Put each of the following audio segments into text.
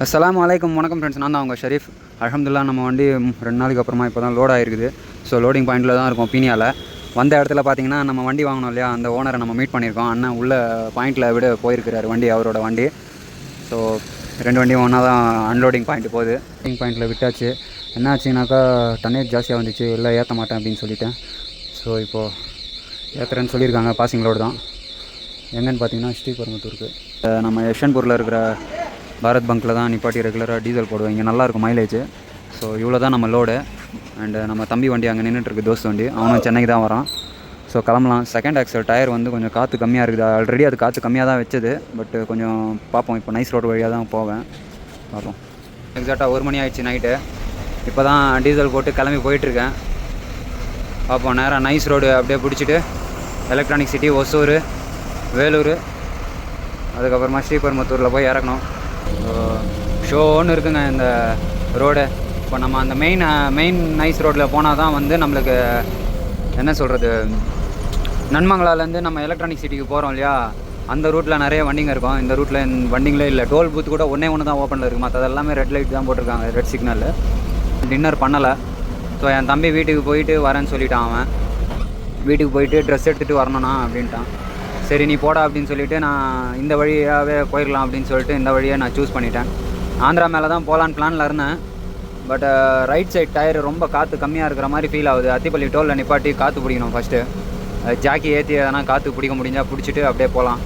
அஸ்ஸலாமு அலைக்கும். வணக்கம் ஃப்ரெண்ட்ஸ், நான் தான் உங்கள் ஷரீஃப். அல்ஹம்துலில்லாஹ் நம்ம வண்டி 2 நாளைக்கு அப்புறமா இப்போ தான் லோட் ஆகிருக்குது. ஸோ லோடிங் பாயிண்டில் தான் இருக்கும் பீனியாவில். வந்த இடத்துல பார்த்தீங்கன்னா நம்ம வண்டி வாங்கினோம் இல்லையா, அந்த ஓனரை நம்ம மீட் பண்ணியிருக்கோம். அண்ணன் உள்ள பாயிண்டில் விட போயிருக்கிறார் வண்டி, அவரோட வண்டி. ஸோ 2 வண்டியும் ஒன்றா தான் அன்லோடிங் பாயிண்ட் போகுது. லோடிங் பாயிண்டில் விட்டாச்சு. என்ன ஆச்சுனாக்கா டன்னேஜ் ஜாஸ்தியாக வந்துச்சு, இல்லை ஏற்ற மாட்டேன் அப்படின்னு சொல்லிட்டேன். ஸோ இப்போது ஏற்றுறேன்னு சொல்லியிருக்காங்க. பாசிங் லோடு தான். எங்கன்னு பார்த்தீங்கன்னா ஸ்ரீபெரும்புத்தூருக்கு நம்ம யஷ்வந்த்பூரில் இருக்கிற பாரத் பங்க்கில் தான் நிப்பாட்டி ரெகுலராக டீசல் போடுவேன். இங்கே நல்லாயிருக்கும் மைலேஜ். ஸோ இவ்வளோ தான் நம்ம லோடு. அண்டு நம்ம தம்பி வண்டி அங்கே நின்றுட்டுருக்கு, தோஸ்த் வண்டி. அவனும் சென்னைக்கு தான் வரான். ஸோ கிளம்பலாம். செகண்ட் ஆக்சல் டயர் வந்து கொஞ்சம் காற்று கம்மியாக இருக்குது. ஆல்ரெடி அது காற்று கம்மியாக தான் வச்சது. பட் கொஞ்சம் பார்ப்போம். இப்போ நைஸ் ரோடு வழியாக தான் போவேன். பார்ப்போம். எக்ஸாக்டாக 1 மணி ஆயிடுச்சு நைட்டு. இப்போ தான் டீசல் போட்டு கிளம்பி போயிட்டுருக்கேன். பார்ப்போம். நேராக நைஸ் ரோடு அப்படியே பிடிச்சிட்டு எலக்ட்ரானிக் சிட்டி, ஒசூர், வேலூர், அதுக்கப்புறமா ஸ்ரீபெரும்புத்தூரில் போய் இறக்கணும். ஷோன்னு இருக்குங்க இந்த ரோடு. இப்போ நம்ம அந்த மெயின் நைஸ் ரோட்டில் போனால் தான் வந்து நம்மளுக்கு என்ன சொல்கிறது, நன்மங்களாலேருந்து நம்ம எலக்ட்ரானிக் சிட்டிக்கு போகிறோம் இல்லையா, அந்த ரூட்டில் நிறைய வண்டிங்க இருக்கும். இந்த ரூட்டில் வண்டிங்களே இல்லை. டோல் பூத் கூட ஒன்று தான் ஓப்பனில் இருக்குது. மற்ற எல்லாமே ரெட் லைட் தான் போட்டிருக்காங்க, ரெட் சிக்னல். டின்னர் பண்ணலை. ஸோ என் தம்பி வீட்டுக்கு போயிட்டு வரேன்னு சொல்லிட்டான். அவன் வீட்டுக்கு போயிட்டு ட்ரெஸ் எடுத்துகிட்டு வரணுண்ணா அப்படின்ட்டான். சரி நீ போடா அப்படின்னு சொல்லிவிட்டு நான் இந்த வழியாகவே போயிடலாம் அப்படின்னு சொல்லிட்டு இந்த வழியை நான் சூஸ் பண்ணிட்டேன். ஆந்திரா மேலே தான் போகலான்னு பிளானில் இருந்தேன். பட் ரைட் சைட் டயர் ரொம்ப காற்று கம்மியாக இருக்கிற மாதிரி ஃபீல் ஆகுது. அத்திப்பள்ளி டோலில் நிப்பாட்டி காற்று பிடிக்கணும் ஃபஸ்ட்டு. ஜாக்கி ஏற்றி எதனா காற்று பிடிக்க முடிஞ்சால் பிடிச்சிட்டு அப்படியே போகலாம்.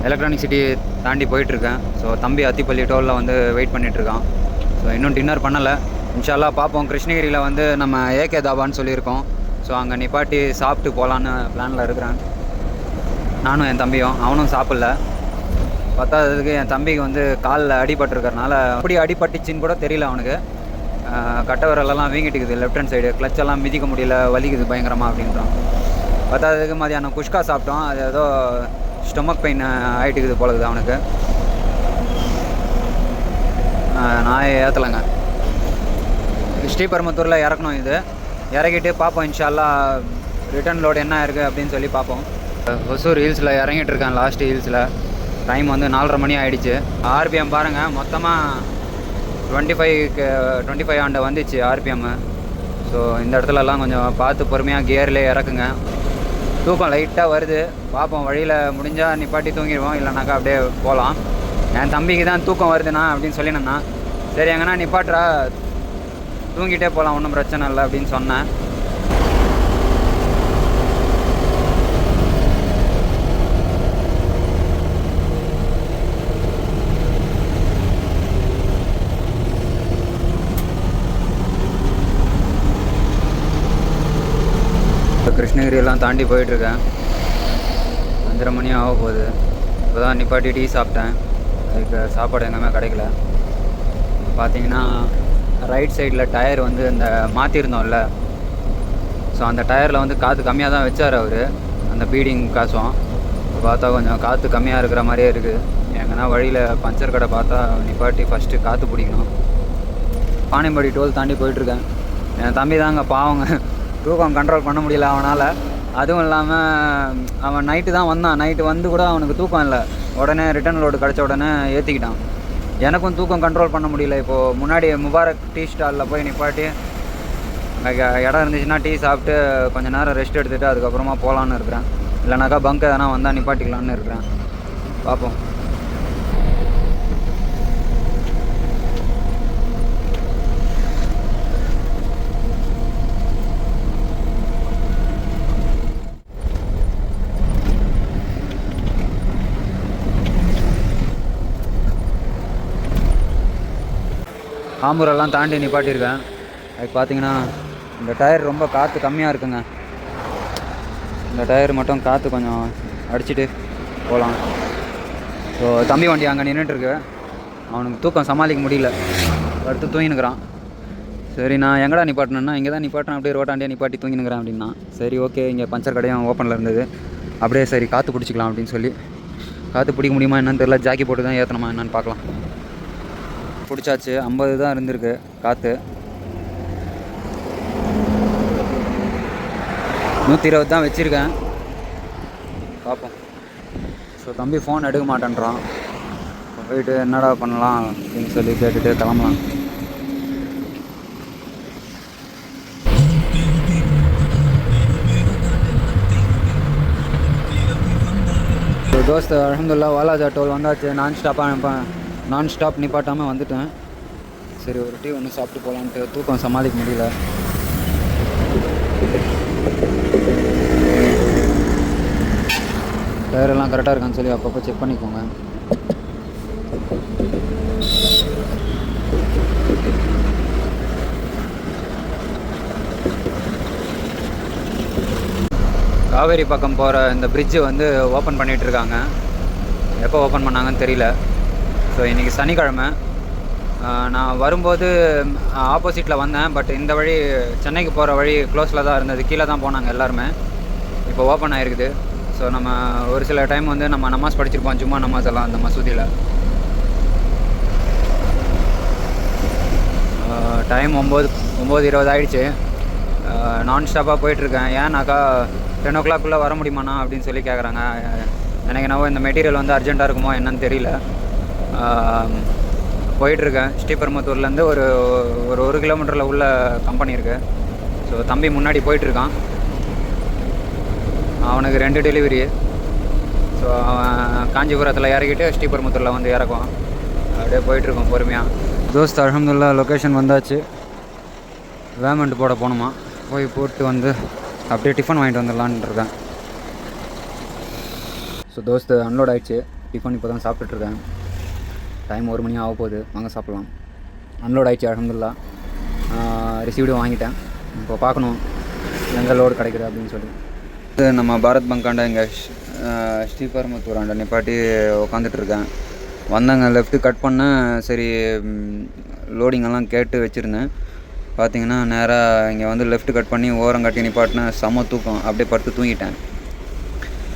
எலக்ட்ரானிக் சிட்டி தாண்டி போயிட்டுருக்கேன். ஸோ தம்பி அத்திப்பள்ளி டோலில் வந்து வெயிட் பண்ணிகிட்ருக்கான். ஸோ இன்னும் டின்னர் பண்ணலை. இன்ஷால்லா பார்ப்போம். கிருஷ்ணகிரியில் வந்து நம்ம ஏகே தாபான்னு சொல்லியிருக்கோம். ஸோ அங்கே நிப்பாட்டி சாப்பிட்டு போகலான்னு பிளானில் இருக்கிறேன். நானும் என் தம்பியும். அவனும் சாப்பிடல. பத்தாததுக்கு என் தம்பிக்கு வந்து காலில் அடிபட்டுருக்கறனால அப்படி அடிபட்டுச்சின்னு கூட தெரியல அவனுக்கு. கட்டை விரலெல்லாம் வீங்கிட்டுக்குது, லெஃப்ட் ஹேண்ட் சைடு. கிளச்செல்லாம் மிதிக்க முடியல, வலிக்குது பயங்கரமாக அப்படின்றான். பத்தாததுக்கு மதியானம் குஷ்கா சாப்பிட்டோம். அது ஏதோ ஸ்டொமக் பெயின் ஆகிட்டுக்குது போலக்குது அவனுக்கு. நான் ஏற்றலைங்க. ஸ்ரீபெரும்புத்தூரில் இறக்கணும். இது இறக்கிட்டு பார்ப்போம். இன்ஷால்லா ரிட்டர்ன் லோடு என்ன இருக்குது அப்படின்னு சொல்லி பார்ப்போம். ஒசூர் ஹில்ஸில் இறங்கிட்டு இருக்கேன். லாஸ்ட் ஹில்ஸில் டைம் வந்து 4:30 மணி ஆகிடுச்சு. ஆர்பிஎம் பாருங்கள், மொத்தமாக 25 ஆண்ட வந்துச்சு ஆர்பிஎம்மு. ஸோ இந்த இடத்துலலாம் கொஞ்சம் பார்த்து பொறுமையாக கியர்லேயே இறக்குங்க. தூக்கம் லைட்டாக வருது. பார்ப்போம். வழியில் முடிஞ்சால் நிப்பாட்டி தூங்கிடுவோம், இல்லைனாக்கா அப்படியே போகலாம். என் தம்பிக்கு தான் தூக்கம் வருதுண்ணா அப்படின்னு சொல்லினேண்ணா. சரி எங்கன்னா நிப்பாட்டுறா, தூங்கிட்டே போகலாம், ஒன்றும் பிரச்சனை இல்லை அப்படின்னு சொன்னேன். கிருஷ்ணகிரியெல்லாம் தாண்டி போயிட்டுருக்கேன். 5:30 மணி ஆக போகுது. இப்போ தான் நிப்பாட்டி டீ சாப்பிட்டேன். அதுக்கு சாப்பாடு எங்கேயுமே கிடைக்கல. பார்த்தீங்கன்னா ரைட் சைடில் டயர் வந்து இந்த மாற்றிருந்தோம்ல, ஸோ அந்த டயரில் வந்து காற்று கம்மியாக தான் வச்சார் அவர், அந்த பீடிங் காசும். பார்த்தா கொஞ்சம் காற்று கம்மியாக இருக்கிற மாதிரியே இருக்குது. எங்கன்னா வழியில் பஞ்சர் கடை பார்த்தா நிப்பாட்டி ஃபஸ்ட்டு காற்று பிடிக்கணும். பானைம்படி டோல் தாண்டி போயிட்டுருக்கேன். என் தம்பி தாங்க பாவங்க, தூக்கம் கண்ட்ரோல் பண்ண முடியல அவனால். அதுவும் இல்லாமல் அவன் நைட்டு தான் வந்தான். நைட்டு வந்து கூட அவனுக்கு தூக்கம் இல்லை. உடனே ரிட்டர்ன் லோடு கிடச்ச உடனே ஏற்றிக்கிட்டான். எனக்கும் தூக்கம் கண்ட்ரோல் பண்ண முடியல. இப்போது முன்னாடி முபாரக் டீ ஸ்டாலில் போய் நிப்பாட்டி இடம் இருந்துச்சுன்னா டீ சாப்பிட்டு கொஞ்சம் நேரம் ரெஸ்ட் எடுத்துகிட்டு அதுக்கப்புறமா போகலான்னு இருக்கிறேன். இல்லைனாக்கா பங்க் எதனா வந்தால் நிப்பாட்டிக்கலான்னு இருக்கிறேன். பார்ப்போம். ஆம்பூரெல்லாம் தாண்டி நிப்பாட்டியிருக்கேன். அதுக்கு பார்த்தீங்கன்னா இந்த டயர் ரொம்ப காற்று கம்மியாக இருக்குங்க. இந்த டயர் மட்டும் காற்று கொஞ்சம் அடிச்சுட்டு போகலாம். ஸோ தம்பி வண்டி அங்கே நின்றுட்டுருக்கு. அவனுக்கு தூக்கம் சமாளிக்க முடியல, அடுத்து தூங்கினுக்கிறான். சரி நான் எங்கடா நிப்பாட்டினேன்னா, இங்கே தான் நிப்பாட்டினேன், அப்படியே ரோட்டாண்டியே நிப்பாட்டி தூங்கினுக்கிறேன் அப்படின்னா. சரி ஓகே, இங்கே பஞ்சர் கடையும் ஓப்பனில் இருந்தது. அப்படியே சரி காற்று பிடிச்சிக்கலாம் அப்படின்னு சொல்லி, காற்று பிடிக்க முடியுமா என்னன்னு தெரியல. ஜாக்கி போட்டு தான் ஏற்றணுமா என்னன்னு பார்க்கலாம். பிடிச்சாச்சு. 50 தான் இருந்திருக்கு காற்று. 120 தான் வச்சுருக்கேன். பார்ப்போம். ஸோ தம்பி ஃபோன் எடுக்க மாட்டேன்றான். போயிட்டு என்னடா பண்ணலாம் அப்படின்னு சொல்லி கேட்டுட்டு கிளம்பலாம். தோஸ்த் அல்ஹம்துலில்லாஹ் வாலாஜா டோல் வந்தாச்சு. நான் ஸ்டாப் நிப்பாட்டாமல் வந்துட்டேன். சரி ஒரு டீ ஒன்று சாப்பிட்டு போகலான்ட்டு தூக்கம் சமாளிக்க முடியல. டயரெல்லாம் கரெக்டாக இருக்கான்னு சொல்லி அப்பப்போ செக் பண்ணிக்கோங்க. காவேரி பக்கம் போகிற இந்த பிரிட்ஜு வந்து ஓப்பன் பண்ணிகிட்ருக்காங்க. எப்போ ஓப்பன் பண்ணாங்கன்னு தெரியல. ஸோ இன்றைக்கி சனிக்கிழமை. நான் வரும்போது ஆப்போசிட்டில் வந்தேன். பட் இந்த வழி சென்னைக்கு போகிற வழி க்ளோஸில் தான் இருந்தது. கீழே தான் போனாங்க எல்லாருமே. இப்போ ஓப்பன் ஆகிருக்குது. ஸோ நம்ம ஒரு சில டைம் வந்து நம்ம நமாஸ் படிச்சிருப்போம், ஜும்மா நமாஸ் எல்லாம் அந்த மசூதியில். டைம் 9:20 ஆகிடுச்சு. நான் ஸ்டாப்பாக போயிட்டுருக்கேன். ஏன்னாக்கா 10 o'clock வர முடியுமாண்ணா அப்படின்னு சொல்லி கேட்குறாங்க. எனக்கு என்னவோ இந்த மெட்டீரியல் வந்து அர்ஜென்ட்டாக இருக்குமோ என்னன்னு தெரியல. போயிட்டுருக்கேன். ஸ்ரீபெரும்புத்தூர்லேருந்து ஒரு கிலோமீட்டரில் உள்ள கம்பெனி இருக்குது. ஸோ தம்பி முன்னாடி போயிட்டுருக்கான். அவனுக்கு 2 டெலிவரி. ஸோ அவன் காஞ்சிபுரத்தில் இறக்கிட்டு ஸ்ரீபெரும்புத்தூரில் வந்து இறக்குவான். அப்படியே போயிட்டுருக்கோம் பொறுமையாக. தோஸ்த் அல்ஹம்துலில்லாஹ் லொக்கேஷன் வந்தாச்சு. வேமெண்ட் போட போகணுமா, போய் போட்டு வந்து அப்படியே டிஃபன் வாங்கிட்டு வந்துடலான்னு இருக்கேன். ஸோ தோஸ்த் அன்லோட் ஆகிடுச்சு. டிஃபன் இப்போ தான் சாப்பிட்டுட்ருக்கேன். டைம் 1 மணி ஆக போகுது, வாங்க சாப்பிட்லாம். அன்லோட் ஆகிடுச்சு அல்ஹம்துலில்லாஹ். ரிசீவ்டும் வாங்கிட்டேன். இப்போ பார்க்கணும் எங்கே லோடு கிடைக்குது அப்படின்னு சொல்லி. நம்ம பாரத் பங்காண்ட இங்கே ஸ்ரீபெரும்புத்தூராண்ட நிப்பாட்டி உட்காந்துட்ருக்கேன். வந்தாங்க லெஃப்ட்டு கட் பண்ணேன். சரி லோடிங்கெல்லாம் கேட்டு வச்சுருந்தேன். பார்த்தீங்கன்னா நேராக இங்கே வந்து லெஃப்ட் கட் பண்ணி ஓரம் கட்டி நிப்பாட்டினேன். செம தூக்கம், அப்படியே படுத்து தூங்கிட்டேன்.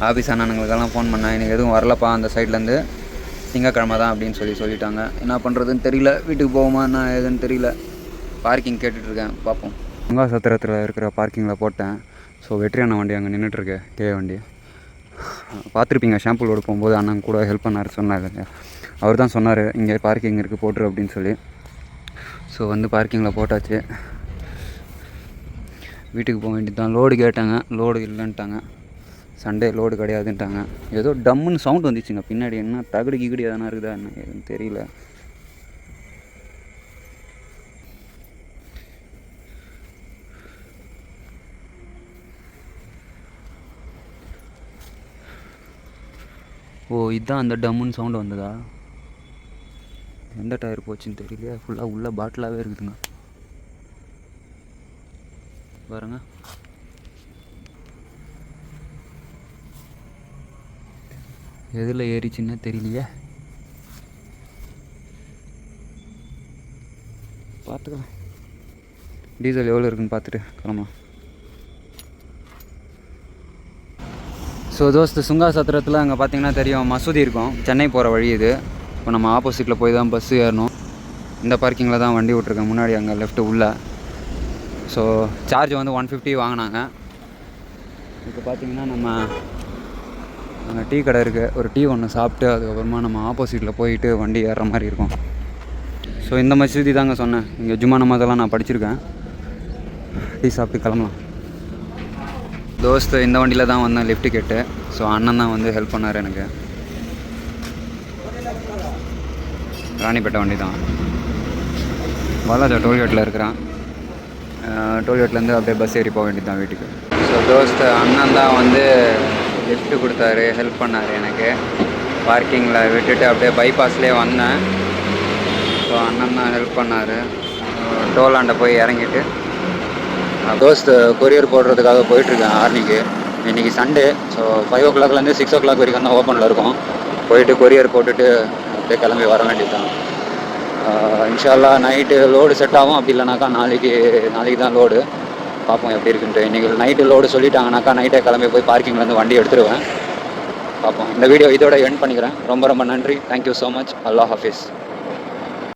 ஆஃபீஸ் அண்ணனுங்களுக்கெல்லாம் ஃபோன் பண்ணேன். எனக்கு எதுவும் வரலப்பா அந்த சைட்லேருந்து, திங்கக்கிழமை தான் அப்படின்னு சொல்லிட்டாங்க. என்ன பண்ணுறதுன்னு தெரியல. வீட்டுக்கு போவோமா என்ன ஏதுன்னு தெரியல. பார்க்கிங் கேட்டுட்ருக்கேன், பார்ப்போம். கங்கா சத்திரத்தில் இருக்கிற பார்க்கிங்கில் போட்டேன். ஸோ வெற்றி அண்ணன் வண்டி அங்கே நின்றுட்டுருக்கு, வண்டி பார்த்துருப்பீங்க. ஷாம்பு லோடு போகும்போது அண்ணன் கூட ஹெல்ப் பண்ணார், சொன்னார். அவர் தான் சொன்னார் இங்கே பார்க்கிங் இருக்குது போட்டுரு அப்படின்னு சொல்லி. ஸோ வந்து பார்க்கிங்கில் போட்டாச்சு. வீட்டுக்கு போக வேண்டியது தான். லோடு கேட்டாங்க, லோடு இல்லைன்ட்டாங்க. சண்டே லோடு கிடையாதுன்ட்டாங்க. ஏதோ டம்முன்னு சவுண்ட் வந்துச்சுங்க பின்னாடி. என்ன தகடு கிகடி எதனா இருக்குதா என்ன எதுன்னு தெரியல. ஓ இதுதான் அந்த டம்முன்னு சவுண்டு வந்ததா? எந்த டயர் போச்சுன்னு தெரியலையா. ஃபுல்லாக உள்ள பாட்டிலாகவே இருக்குதுங்க பாருங்க. எதில் ஏறிச்சுன்னே தெரியலையே. பார்த்துக்கலாம். டீசல் எவ்வளோ இருக்குன்னு பார்த்துட்டு கிளம்பலாம். ஸோ தோஸ்து சுங்கா சத்திரத்தில் அங்கே பார்த்தீங்கன்னா தெரியும் மசூதி இருக்கும். சென்னை போகிற வழி இது. இப்போ நம்ம ஆப்போசிட்டில் போய் தான் பஸ்ஸு ஏறணும். இந்த பார்க்கிங்கில் தான் வண்டி விட்ருக்கேன். முன்னாடி அங்கே லெஃப்ட்டு உள்ள. ஸோ சார்ஜ் வந்து 150 வாங்கினாங்க. இப்போ பார்த்தீங்கன்னா நம்ம அங்கே டீ கடை இருக்குது. ஒரு டீ ஒன்று சாப்பிட்டு அதுக்கப்புறமா நம்ம ஆப்போசிட்டில் போயிட்டு வண்டி ஏறுற மாதிரி இருக்கும். ஸோ இந்த மசூதி தாங்க சொன்னேன். இங்கே ஜும்மா நமாஸெல்லாம் நான் படிச்சிருக்கேன். டீ சாப்பிட்டு கிளம்பலாம். தோஸ்து இந்த வண்டியில் தான் வந்தேன் லிஃப்ட்டு கேட்டு. ஸோ அண்ணன் தான் வந்து ஹெல்ப் பண்ணார் எனக்கு. ராணிப்பேட்டை வண்டி தான். பாலாஜா டோல்கேட்டில் இருக்கிறான். டோல்கேட்லேருந்து அப்படியே பஸ் ஏறி போக வேண்டியது தான் வீட்டுக்கு. ஸோ தோஸ்து அண்ணன் தான் வந்து லிஃப்ட்டு கொடுத்தாரு, ஹெல்ப் பண்ணார் எனக்கு. பார்க்கிங்கில் விட்டுட்டு அப்படியே பைபாஸ்லேயே வந்தேன். ஸோ அண்ணன் தான் ஹெல்ப் பண்ணார். டோலாண்ட போய் இறங்கிட்டு தோஸ்து கொரியர் போடுறதுக்காக போயிட்டுருக்கேன் ஆர்னிக்கு. இன்றைக்கி சண்டே. ஸோ 5 o'clockலேருந்து 6 o'clock வரைக்கும் தான் ஓப்பனில் இருக்கும். போயிட்டு கொரியர் போட்டுட்டு அப்படியே கிளம்பி வர வேண்டியது தான். இன்ஷா அல்லாஹ் நைட்டு லோடு செட் ஆகும். அப்படி இல்லைனாக்கா நாளைக்கு தான் லோடு. பார்ப்போம் எப்படி இருக்குன்ட்டு. இன்றைக்கி நைட்டு லோடு சொல்லிட்டாங்கனாக்கா நைட்டே கிளம்பி போய் பார்க்கிங்லேருந்து வண்டி எடுத்துருவேன். பார்ப்போம். இந்த வீடியோ இதோட எண்ட் பண்ணிக்கிறேன். ரொம்ப நன்றி. Thank you so much. அல்லாஹ் ஹாஃபிஸ்.